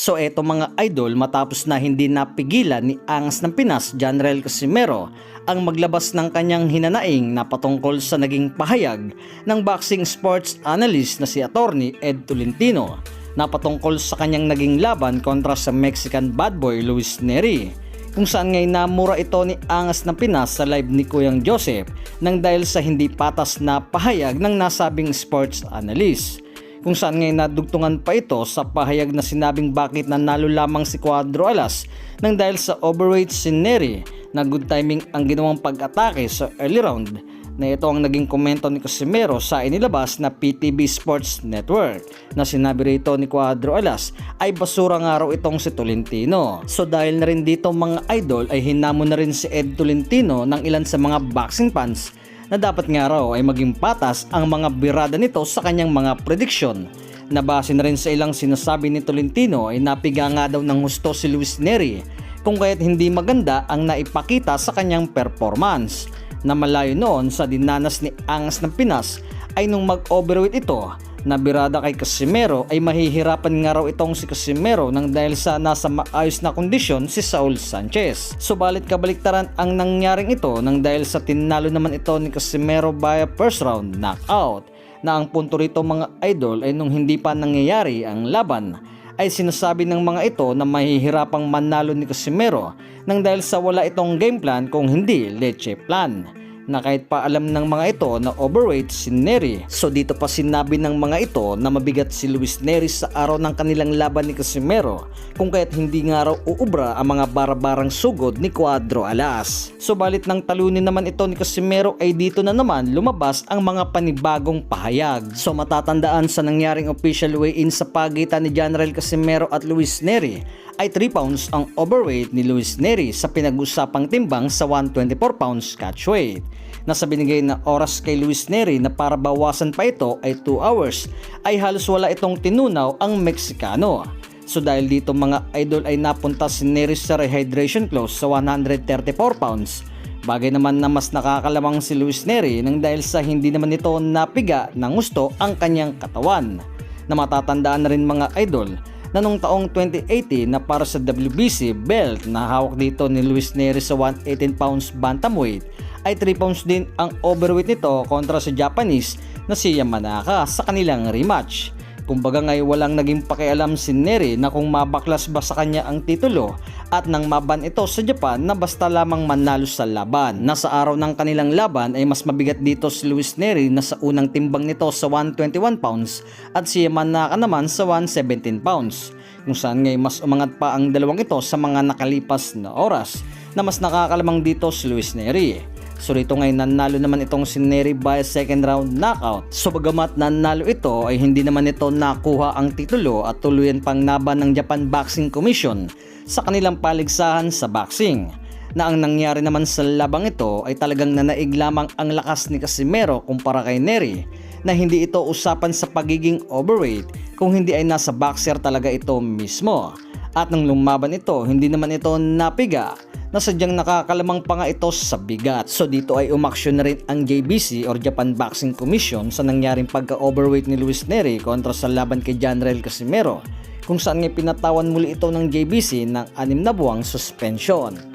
So eto mga idol, matapos na hindi napigilan ni Angas ng Pinas, Janriel Casimero, ang maglabas ng kanyang hinanaing na patungkol sa naging pahayag ng boxing sports analyst na si Attorney Ed Tolentino na patungkol sa kanyang naging laban kontra sa Mexican bad boy Luis Nery, kung saan ngay namura ito ni Angas ng Pinas sa live ni Kuyang Joseph nang dahil sa hindi patas na pahayag ng nasabing sports analyst, kung saan ngay nadugtungan pa ito sa pahayag na sinabing bakit nanalo lamang si Cuadro Alas nang dahil sa overweight si Nery na good timing ang ginawang pag-atake sa early round, na ito ang naging komento ni Casimero sa inilabas na PTV Sports Network, na sinabi rito ni Cuadro Alas ay basura nga raw itong si Tolentino. So dahil na rin dito mga idol ay hinamon na rin si Ed Tolentino ng ilan sa mga boxing fans na dapat nga raw ay maging patas ang mga birada nito sa kanyang mga prediction, na base na rin sa ilang sinasabi ni Tolentino ay napiga nga daw ng husto si Luis Nery kung kaya't hindi maganda ang naipakita sa kanyang performance, na malayo noon sa dinanas ni Angas ng Pinas ay nung mag-overweight ito na birada kay Casimero ay mahihirapan nga raw itong si Casimero nang dahil sa nasa maayos na kondisyon si Saul Sanchez. Subalit kabaliktaran ang nangyaring ito nang dahil sa tinalo naman ito ni Casimero via first round knockout, na ang punto rito mga idol ay nung hindi pa nangyayari ang laban ay sinasabi ng mga ito na mahihirapang manalo ni Casimero nang dahil sa wala itong game plan kung hindi leche plan, na kahit pa alam ng mga ito na overweight si Nery. So dito pa sinabi ng mga ito na mabigat si Luis Nery sa araw ng kanilang laban ni Casimero kung kaya't hindi nga raw uubra ang mga barabarang sugod ni Cuadro Alas. Subalit nang talunin naman ito ni Casimero ay dito na naman lumabas ang mga panibagong pahayag. So matatandaan sa nangyaring official weigh-in sa pagitan ni Janriel Casimero at Luis Nery ay 3 pounds ang overweight ni Luis Nery sa pinag-usapang timbang sa 124 pounds catchweight, na sa binigay na oras kay Luis Nery na para bawasan pa ito ay 2 hours ay halos wala itong tinunaw ang Meksikano. So dahil dito mga idol ay napunta si Nery sa rehydration clause sa 134 pounds, bagay naman na mas nakakalamang si Luis Nery nang dahil sa hindi naman ito napiga ng gusto ang kanyang katawan, na matatandaan na rin mga idol na nung taong 2018 na para sa WBC belt na hawak dito ni Luis Nery sa 118 pounds bantamweight ay 3 pounds din ang overweight nito kontra sa Japanese na si Yamanaka sa kanilang rematch. Kumbaga ngay walang naging pakialam si Nery na kung mabaklas ba sa kanya ang titulo at nang maban ito sa Japan na basta lamang manalo sa laban, na sa araw ng kanilang laban ay mas mabigat dito si Luis Nery na sa unang timbang nito sa 121 pounds at si Yamanaka naman sa 117 pounds, kung saan ngay mas umangat pa ang dalawang ito sa mga nakalipas na oras, na mas nakakalamang dito si Luis Nery. So rito ngayon nanalo naman itong si Nery by second round knockout. So bagamat nanalo ito ay hindi naman ito nakuha ang titulo at tuluyan pang naban ng Japan Boxing Commission sa kanilang paligsahan sa boxing, na ang nangyari naman sa labang ito ay talagang nanaig lamang ang lakas ni Casimero kumpara kay Nery, na hindi ito usapan sa pagiging overweight kung hindi ay nasa boxer talaga ito mismo. At nang lumaban ito hindi naman ito napiga, na sadyang nakakalamang pa nga ito sa bigat. So dito ay umaksyon na rin ang JBC or Japan Boxing Commission sa nangyaring pagka-overweight ni Luis Nery kontra sa laban kay Janriel Casimero, kung saan nga pinatawan muli ito ng JBC ng 6 na buwang suspension.